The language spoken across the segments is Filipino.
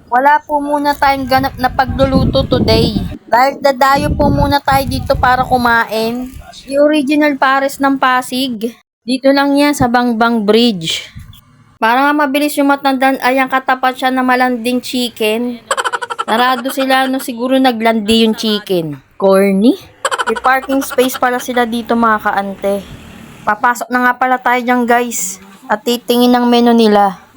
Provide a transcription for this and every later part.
Wala po muna tayong ganap na pagluluto today. Dahil dadayo po muna tayo dito para kumain. Yung original pares ng Pasig. Dito lang yan sa Bangbang Bridge. Para nga mabilis yung matandaan ay ang katapat siya ng malanding chicken. Sarado sila no, siguro naglandi yung chicken. Corny. May parking space pala sila dito mga kaante. Papasok na nga pala tayo dyan guys. At titingin ng menu nila.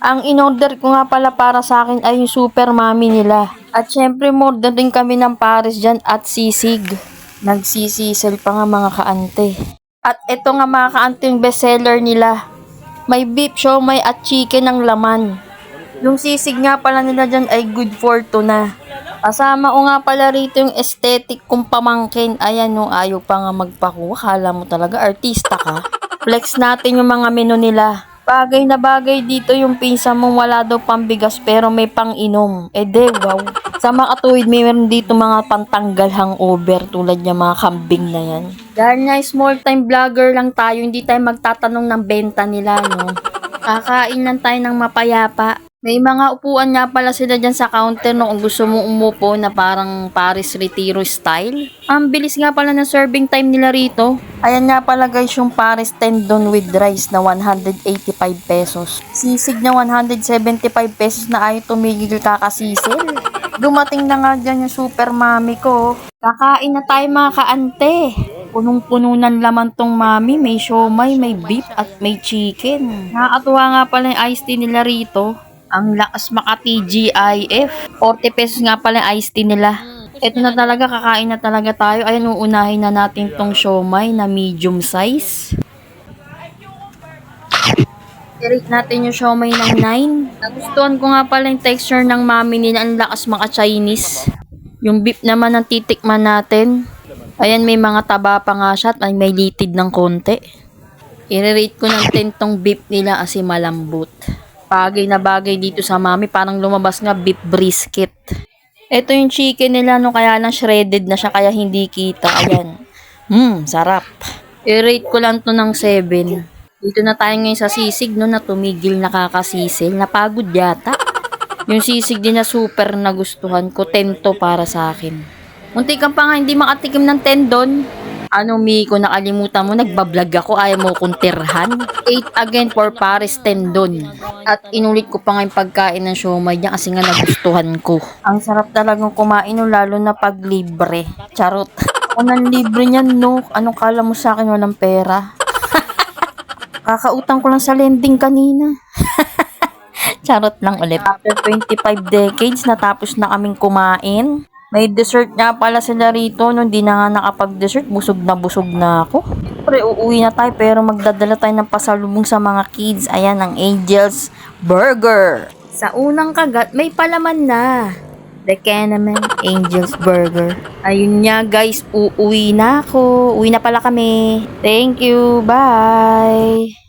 Ang in-order ko nga pala para sa akin ay yung super mami nila. At syempre order din kami ng pares dyan at sisig. Nagsisisel pa nga mga kaante. At ito nga mga kaante yung bestseller nila. May beef siomai at chicken ang laman. Yung sisig nga pala nila dyan ay good for two na. Kasama ko nga pala rito yung aesthetic kong pamangkin. Ayan no, ayaw pa nga magpakuha. Kala mo talaga artista ka. Flex natin yung mga menu nila. Bagay na bagay dito yung pinsa mong wala daw pambigas pero may pang-inom. Wow. Sa mga katuwid may meron dito mga pantanggal hangover tulad niya mga kambing na yan. Dahil nga small time vlogger lang tayo, hindi tayo magtatanong ng benta nila, no? Kakain lang tayo ng mapayapa. May mga upuan nga pala sila dyan sa counter no, kung gusto mo umupo na parang Paris Retiro style. Ang bilis nga pala ng serving time nila rito. Ayan nga pala guys yung Paris tendon with rice na 185 pesos. Sisig na 175 pesos na ayaw tumigil kakasisil. Dumating na nga dyan yung super mami ko. Kakain na tayo mga kaante. Punong-puno ng laman tong mami. May siomai, may beef at may chicken. Nakakatuwa nga pala yung iced tea nila rito. Ang lakas Makati GIF. 40 pesos nga pala yung iced tea nila. Ito na talaga, kakain na talaga tayo. Ayan, uunahin na natin tong siomai na medium size. I-rate natin yung siomai ng 9. Nagustuhan ko nga pala yung texture ng mami nila. Ang lakas maka-Chinese. Yung beef naman ang titikman natin. Ayan, may mga taba pa nga siya at may litid ng konti. I-rate ko ng 10 tong beef nila kasi malambot. Bagay na bagay dito sa mami. Parang lumabas nga beef brisket. Ito yung chicken nila no, kaya lang shredded na siya kaya hindi kita. Ayan. Sarap. I-rate ko lang to ng 7. Dito na tayo ngayon sa sisig no, na tumigil nakakasisil. Napagod yata. Yung sisig din na super nagustuhan ko. 10 to para sa akin. Munti ka pa nga hindi makatikim ng tendon. Ano Miko, nakalimutan mo, nagbablog ako, ayaw mo kong tirhan. 8 again for Paris tendon. At inulit ko pa nga yung pagkain ng siomai niya kasi nga nagustuhan ko. Ang sarap talagang kumain no, lalo na pag libre. Charot. Ako nang libre niyan no, anong kala mo sa akin walang pera? Kakautang ko lang sa lending kanina. Charot lang ulit. After 25 decades, natapos na kaming kumain. May dessert nga pala sila rito. Nung di na nga nakapag-dessert, busog na ako. Siyempre, uuwi na tayo pero magdadala tayo ng pasalubong sa mga kids. Ayan, ang Angel's Burger. Sa unang kagat, may palaman na. The Kenaman Angel's Burger. Ayun nga guys, uuwi na ako. Uwi na pala kami. Thank you. Bye.